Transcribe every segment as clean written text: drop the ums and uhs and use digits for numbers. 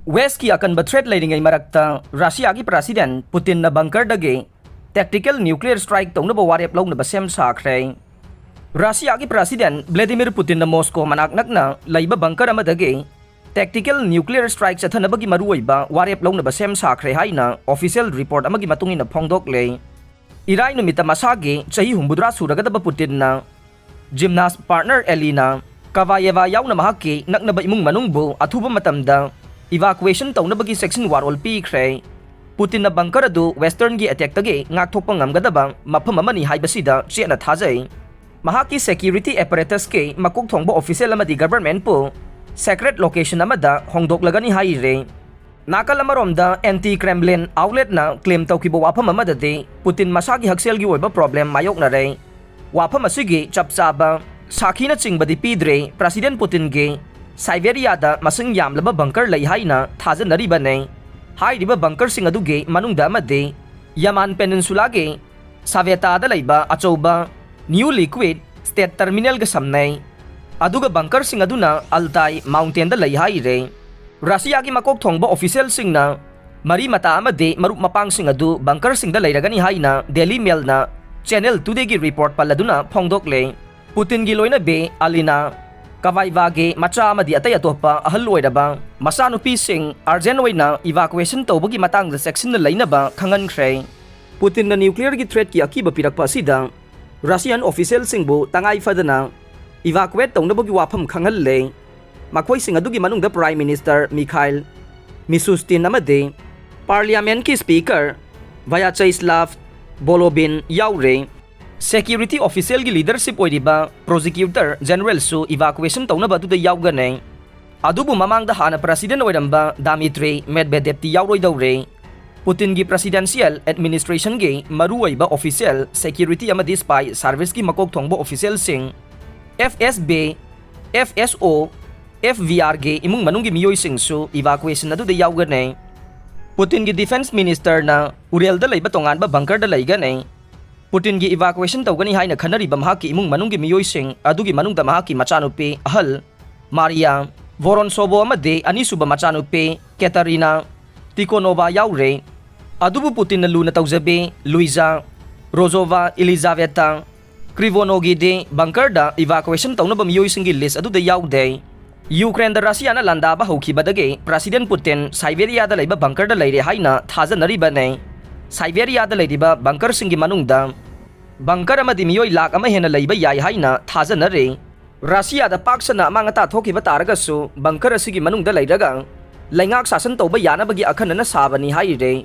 Waste की अकनब threat लेरिंगै मरक्ता रशिया की प्रेसिडेंट पुतिन न बंकर दगे टैक्टिकल न्यूक्लियर स्ट्राइक तौनब वारेप लौनब सेम साख्रे। रशिया की प्रेसिडेंट व्लादिमीर पुतिन न मॉस्को मनाक नकना लैब बंकर अमदगे टैक्टिकल न्यूक्लियर स्ट्राइक चथनबगी मरुओइबा वारेप लौनब सेम साख्रे हाइना ऑफिशियल रिपोर्ट अमगी मतुंगिन फोंदोकले। इराई नुमित मसागे चही हुंबुद्रा सुरगदब पुतिन न जिम्नास्ट पार्टनर एलिना कवायेवा याउना महाके नकनब इमुंग मनुंगबु अथुब मतमदा इवाकुएशन तौनबगी सेक्शन वारोल पीख्रे। पुतिन न बंकर अदु वेस्टर्न की अटैक तगे ngaktokpa ngamgadaba mafam amani haibasida chena thajai। महाकी सिक्योरिटी एपरेटस के मकुक थोंगबो ऑफिशियल अमदी गवर्नमेंट पु सेक्रेट लोकेशन अमदा होंगदोकलगनी हाइरे। नाकल अमरोमदा एंटी क्रेमलिन आउटलेट ना क्लेम तौकिबो वाफम अमददे पुतिन मसागी हक्सेल की ओइबा प्रॉब्लम मायोकनरे। वाफम असिगी चपचाबा साखीना चिंगबदी पीद्रे प्रेसिडेंट पुतिन के साइबेरियादा मसिंग यामलबा बंकर लई हाइना थाजनरिबने। हाइरिबा बंकर सिंग अदुगे मनुंगदा अमदे यमान पेनिनसुला के सावेतादा लैबा अचौबा न्यू लिक्विड स्टेट टर्मिनल के समनै अदुगा बंकर सिंग अदुना अल्ताई माउंटेन दा लई हाइरे। रशिया की मकोक थोंगबा ऑफिशियल सिंगना मरी मता अमदे मरुप मपांग सिंग अदु बंकर सिंग दा लैरगनी हाइना डेली मेल ना चैनल टुडे की रिपोर्ट पल्लदुना फोंगदोकले। पुतिन की लोइना बे अलिना कवाइवागे मचा अमदी अतै अतोपा अहल ओइरबा मसानुपी सिंग अर्जेंट ओइना इवाकुएशन तौबगी मतंग द सेक्शन द लैनबा खंगनख्रे। पुतिन न न्यूक्लियर की थ्रेट की अकीब पिरकपा असिदा रशियन ऑफिशियल सिंगबु तंगाई फदना इवाकुएट तौनबगी वाफम खंगल्ले। मखोई सिंग अदुगी मनुंग द प्राइम मिनिस्टर मिखाइल मिशुस्तिन अमदे पार्लियामेंट की स्पीकर व्याचेस्लाव बोलोबिन याउरे। सिक्योरिटी ऑफिशियल की लीडरशिप ओइरिबा प्रोसिक्यूटर जनरल सु इवाकुएशन तौनब अदुदा याउगने। अदुबु ममांग द हाना प्रेसिडेंट ओइरंबा दामित्री मेदवेदेव याउरोइदौरे। पुतिन की प्रेसिडेंशियल एडमिनिस्ट्रेशन के मरुओइबा ऑफिशियल सिक्योरिटी अमदी स्पाई सर्विस की मकोक थोंगबो ऑफिशियल सिंग FSB FSO FVR के इमुंग मनुंग की मियोई सिंगसु इवाकुएशन अदुदा याउगने। पुतिन की डिफेंस मिनिस्टर ना उरेल द लैबा तोंगानबा बंकर द लैगने। पुतिन की इवाकुएशन तौगनी हाइना खनरिबा महाकी इमुंग मनुंग की मियोई सिंग अदुगी मनुंग द महाकी मचानुपे अहल मारिया वोरोनसोबो अमदे अनिसुबा मचानुपे कैटरीना तिकोनोवा याउरे। अदुबु पुतिन न लूना तौजबे लुइजा रोजोवा एलिजावेटा क्रिवोनोगी दे बंकर दा इवाकुएशन तौनबा मियोई सिंगी लिस्ट अदुदा याउदे। यूक्रेन द रशिया ना लंदाबा हौखिबदगे प्रेसिडेंट पुतिन साइबेरिया दा लैबा बंकर दा लैरे हाइना थाजनरिबने। साइबेरिया दा लैरिबा बंकर सिंगी मनुंगदा बंकर अमदी मियोई लाख अमा हेना लैबा याय हाइना थाजनरे। रशिया दा पाक्सना अमांगता थोखिबा तारगसु बंकर असिगी मनुंगदा लैरगा लैंगाक शासन तौबा यानबगी अखनना साबनी हाइरे।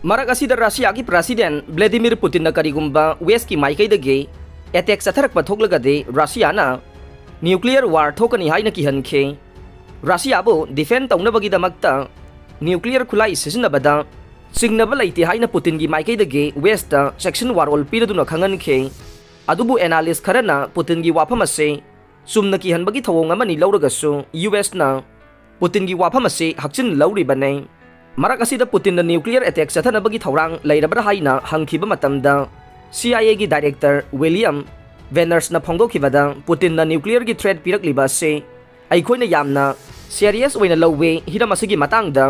मरक असिदा रशिया की प्रेसिडेंट व्लादिमीर पुतिन न करिगुंबा वेस्ट की माइकैदगे एटैक चथरकपा थोकलगदे रशियाना न्यूक्लियर वार थोकनी हाइना किहनखे। रशियाबु डिफेंड तौनबगीदमक्ता न्यूक्लियर खुलाई सिजनबदा सिग्नबा लैते हाइना पुतिन की माइकैदगे वेस्ट सेक्शन वारोल पीरदुना खंगनखे। अदुबु एनालिस्ट खरना पुतिन की वाफम असे सुमना किहनबगी थवोंग अमनी लौरगसु US ना पुतिन की वाफम असे हक्चिन लौरिबने। मरक असिदा Putin the nuclear attack चथनबगी थौरांग लैरबरा हाइना हंखिबा मतमदा CIA की डायरेक्टर विलियम वेनर्स न फोंदोखिबदा पुतिन न न्यूक्लियर की थ्रेट पिरकलिबा से अइखोइना यामना सीरियस ओइना लौवे हिरम असिगी मतंगदा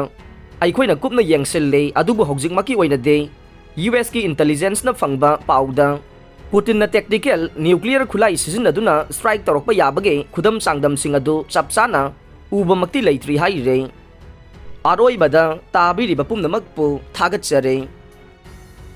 अइखोइना कुपना येंगसिल्ले। अदुबु हौजिकमकी ओइनादे US की इंटेलिजेंस न फंगबा पाउदा पुतिन न टेक्टिकल न्यूक्लियर खुलाई सिजनदुना स्ट्राइक तौरकपा याबगे खुदम सांगदम सिंग अदु चपचाना उबमक्ति लैत्रि हाइरे। आरोइबदा ताबिरिबा पुमनमकपु थागतचरे।